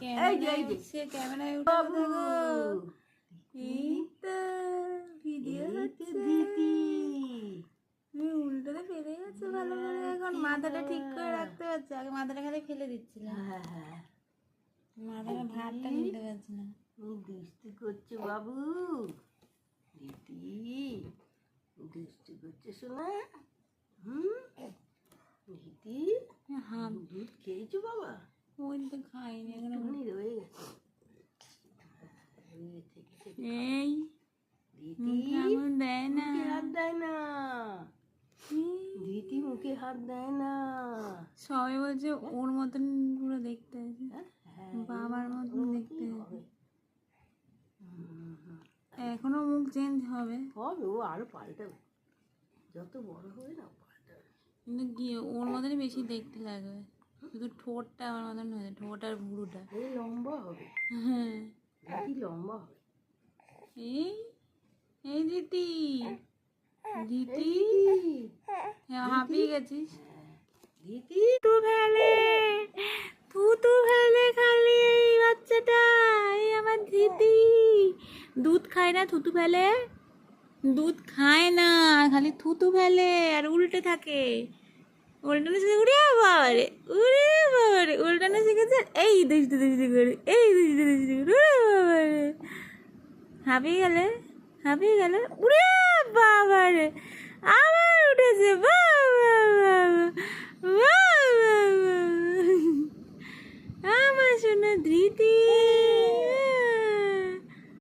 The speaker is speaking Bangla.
সে ক্যামেরায় উঠে দেখো এই তো ভিডিও হচ্ছে। তুমি উল্টোতে ফেলে যাচ্ছে ভালো করে, এখন মাথাটা ঠিক করে রাখতে পারছি, আগে মাথাটা খালি ফেলে দিচ্ছিলাম, মাথাটা ভাতটা নিতে পারছি না। দুষ্টু করছে বাবু, দিদি দুষ্টু করছে শোনা। দিদি দুধ খেয়েছো বাবা? ওই তো খাইনি এখন, রয়ে গেছে। এই দিদি দেয় না, মুখে হাত দেয় না, দিদি মুখে হাত দেয় না। সবাই বলছে ওর মতন পুরো দেখতে আছে, বাবার মতন দেখতে হবে। এখনো মুখ চেঞ্জ হবে, হবে, ও আরো পাল্টাবে, যত বড় হবে না পাল্টাবে। কিন্তু গিয়ে ওর মতনই বেশি দেখতে লাগবে, শুধু ঠোঁটটা আমার মতন হয়েছে, ঠোঁট আর ভুরুটা। এই লম্বা হবে, হ্যাঁ দিদি লম্বা হবে। এই এই দিদি, দিদি হাঁপিয়ে গেছিস। দিদি তু ফেলে থুতু ফেলে খালি এই বাচ্চাটা, এই আমার দিদি দুধ খায় না, থুতু ফেলে, দুধ খায় না, খালি থুতু ফেলে আর উল্টে থাকে। উল্টানো শিখে উড়ে বাবারে, উড়ে বাবারে, উল্টানো শিখেছে। এই দুষ্টু দুষ্টু করে, এই দুষ্টু দুষ্টু করে, উড়ে বাবারে, হাঁপিয়ে গেলে, হাঁপিয়ে গেলে, উড়ে বাবারে, আবার উঠেছে, বাবা বাবা, আমার সোনা ধৃতি।